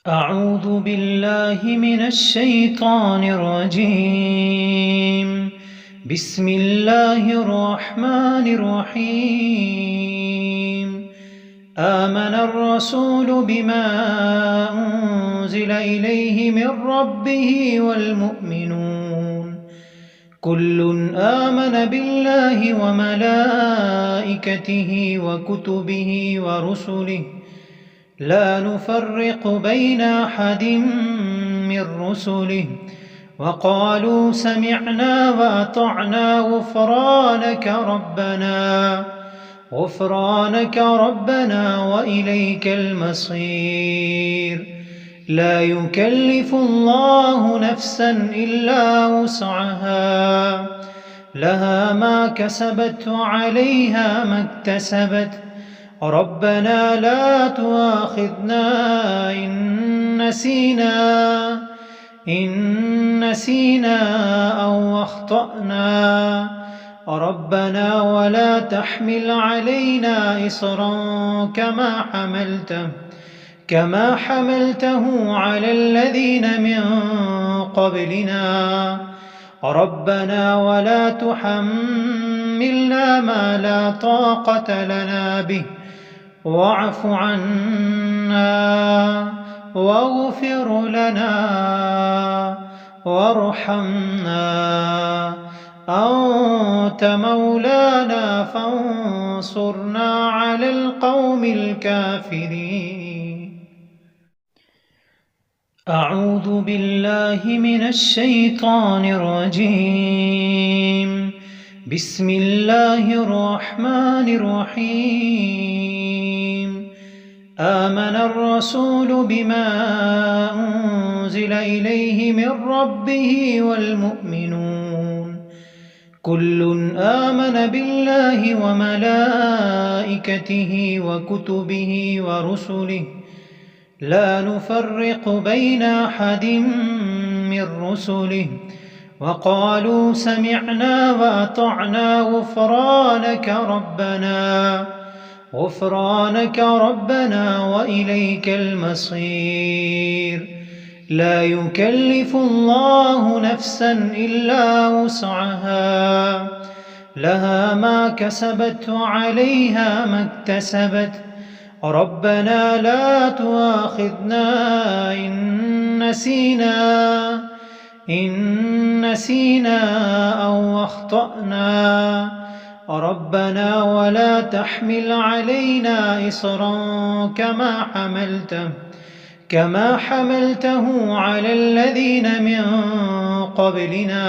أعوذ بالله من الشيطان الرجيم. بسم الله الرحمن الرحيم. آمن الرسول بما أنزل إليه من ربه والمؤمنون كل آمن بالله وملائكته وكتبه ورسله لا نفرق بين أحد من رسله وقالوا سمعنا وأطعنا غفرانك ربنا وإليك المصير. لا يكلف الله نفسا إلا وسعها، لها ما كسبت وعليها ما اكتسبت. ربنا لا تؤاخذنا إن نسينا أو أخطأنا. ربنا ولا تحمل علينا إصرا كما حملته على الذين من قبلنا. ربنا ولا تحملنا ما لا طاقة لنا به واعف عنا واغفر لنا وارحمنا. أنت مولانا فانصرنا على القوم الكافرين. أعوذ بالله من الشيطان الرجيم. بسم الله الرحمن الرحيم. آمن الرسول بما أنزل إليه من ربه والمؤمنون كل آمن بالله وملائكته وكتبه ورسله لا نفرق بين أحد من رسله وقالوا سمعنا وأطعنا غفرانك ربنا وإليك المصير. لا يكلف الله نفسا إلا وسعها، لها ما كسبت وعليها ما اكتسبت. ربنا لا تؤاخذنا إن نسينا أو أخطأنا. ربنا ولا تحمل علينا إصرا كما حملته على الذين من قبلنا.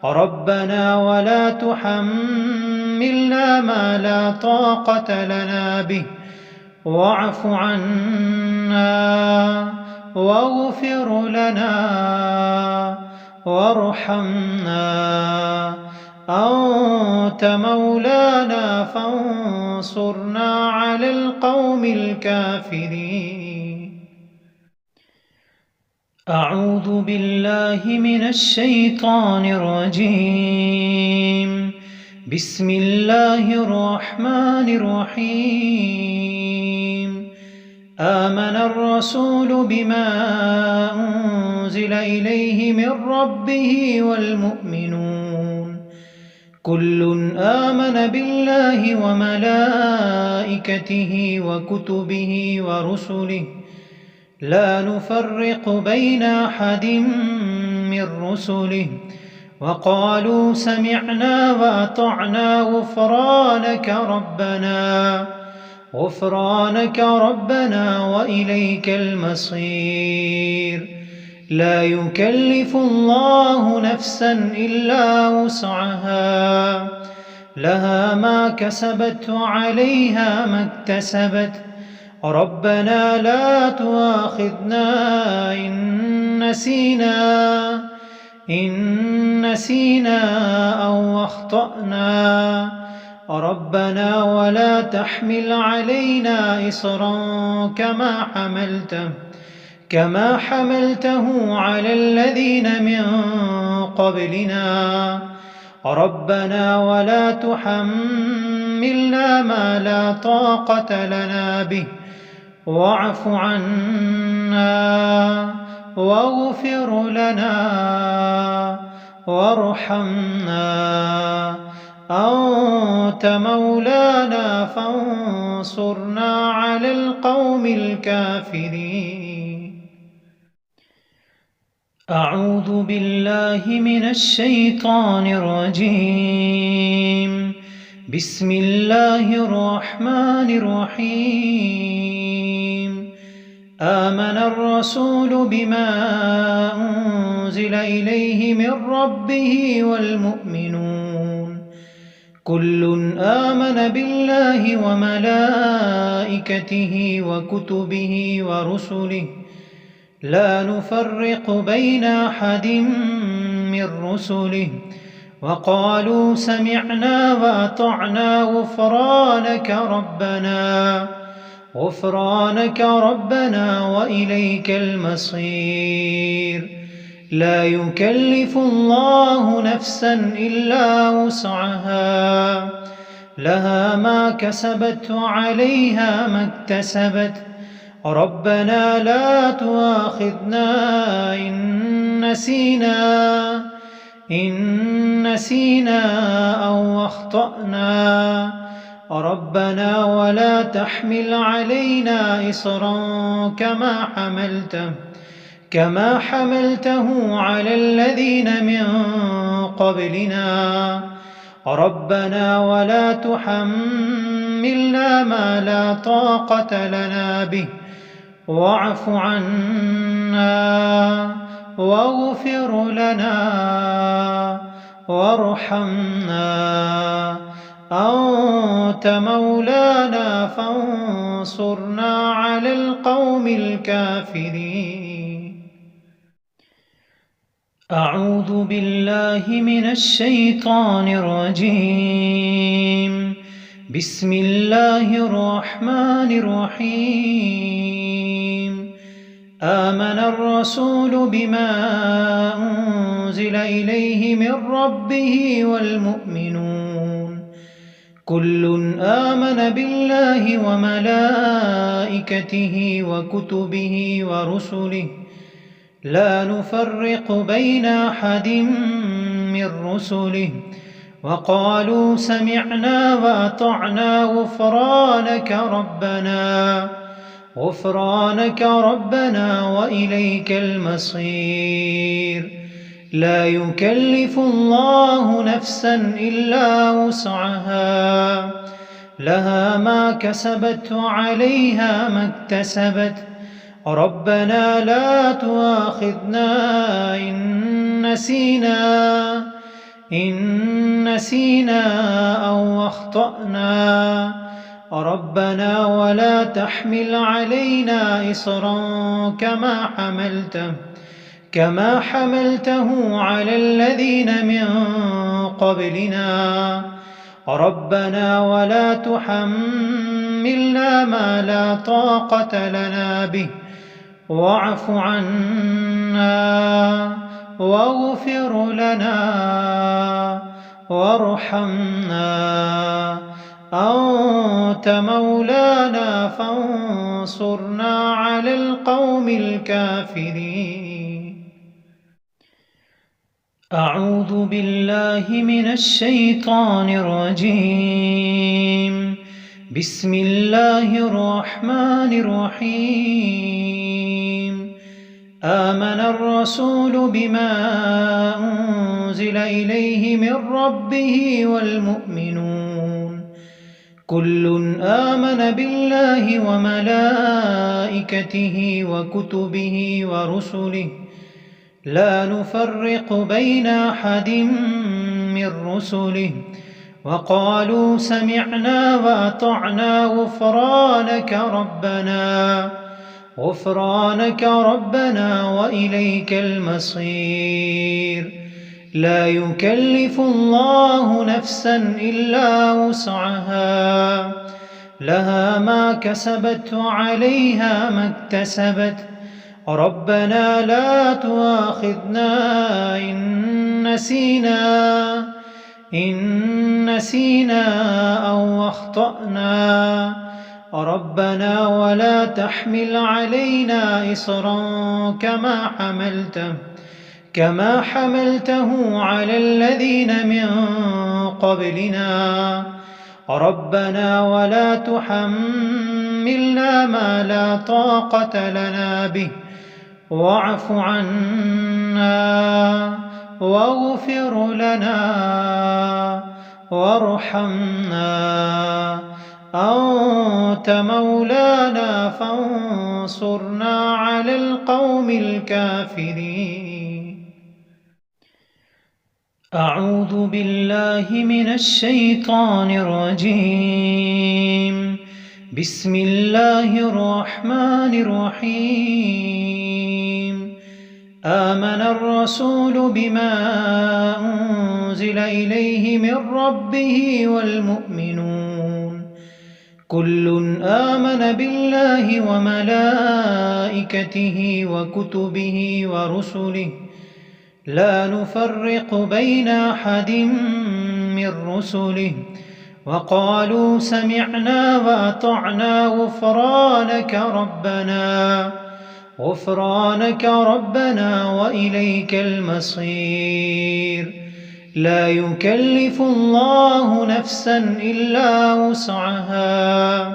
ربنا ولا تحملنا ما لا طاقة لنا به واعف عنا واغفر لنا وارحمنا. أنت مولانا فانصرنا على القوم الكافرين. أعوذ بالله من الشيطان الرجيم. بسم الله الرحمن الرحيم. آمن الرسول بما أنزل إليه من ربه والمؤمنون كل آمن بالله وملائكته وكتبه ورسله لا نفرق بين أحد من رسله وقالوا سمعنا وأطعنا غفرانك ربنا وإليك المصير. لا يكلف الله نفسا إلا وسعها، لها ما كسبت وعليها ما اكتسبت. ربنا لا تؤاخذنا إن نسينا أو أخطأنا. ربنا ولا تحمل علينا إصرا كما حملته على الذين من قبلنا. ربنا ولا تحملنا ما لا طاقة لنا به واعف عنا واغفر لنا وارحمنا أنت مولانا فانصرنا على القوم الكافرين. أعوذ بالله من الشيطان الرجيم. بسم الله الرحمن الرحيم. آمن الرسول بما أنزل إليه من ربه والمؤمنون كل آمن بالله وملائكته وكتبه ورسله لا نفرق بين أحد من رسله وقالوا سمعنا وأطعنا غفرانك ربنا وإليك المصير. لا يكلف الله نفسا إلا وسعها لها ما كسبت وعليها ما اكتسبت ربنا لا تؤاخذنا إن نسينا أو أخطأنا ربنا ولا تحمل علينا إصرا كما حملته على الذين من قبلنا ربنا ولا تحملنا ما لا طاقة لنا به واعف عنا واغفر لنا وارحمنا أنت مولانا فانصرنا على القوم الكافرين. أعوذ بالله من الشيطان الرجيم. بسم الله الرحمن الرحيم. آمن الرسول بما أنزل إليه من ربه والمؤمنون كل آمن بالله وملائكته وكتبه ورسله لا نفرق بين أحد من رسله وقالوا سمعنا وأطعنا غفرانك ربنا وإليك المصير. لا يكلف الله نفسا إلا وسعها لها ما كسبت وعليها ما اكتسبت ربنا لا تؤاخذنا إن نسينا أو أخطأنا ربنا ولا تحمل علينا إصرا كما حملته على الذين من قبلنا ربنا ولا تحملنا ما لا طاقة لنا به واعف عنا واغفر لنا وارحمنا أنت مولانا فانصرنا على القوم الكافرين. أعوذ بالله من الشيطان الرجيم. بسم الله الرحمن الرحيم. آمن الرسول بما أنزل إليه من ربه والمؤمنون كل آمن بالله وملائكته وكتبه ورسله لا نفرق بين أحد من رسله وقالوا سمعنا وأطعنا غفرانك ربنا وإليك المصير. لا يكلف الله نفسا إلا وسعها لها ما كسبت وعليها ما اكتسبت ربنا لا تؤاخذنا إن نسينا أو أخطأنا ربنا ولا تحمل علينا إصرا كما حملته على الذين من قبلنا. ربنا ولا تحملنا ما لا طاقة لنا به واعف عنا واغفر لنا وارحمنا أنت مولانا فانصرنا على القوم الكافرين. أعوذ بالله من الشيطان الرجيم. بسم الله الرحمن الرحيم. آمن الرسول بما أنزل إليه من ربه والمؤمنون كل آمن بالله وملائكته وكتبه ورسله لا نفرق بين أحد من رسله وقالوا سمعنا وأطعنا غفرانك ربنا وإليك المصير. لا يكلف الله نفسا إلا وسعها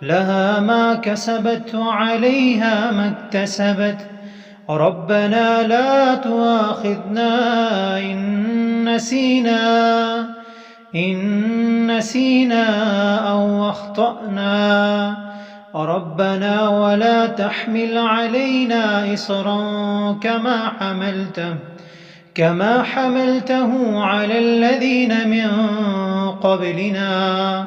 لها ما كسبت وعليها ما اكتسبت. ربنا لا تؤاخذنا إن نسينا أو أخطأنا. ربنا ولا تحمل علينا إصرا كما حملته على الذين من قبلنا.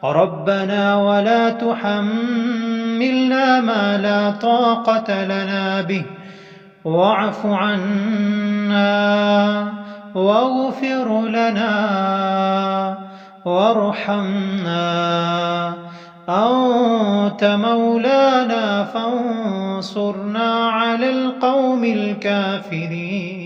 ربنا ولا تحملنا ما لا طاقة لنا به واعف عنا واغفر لنا وارحمنا أنت مولانا فانصرنا على القوم الكافرين.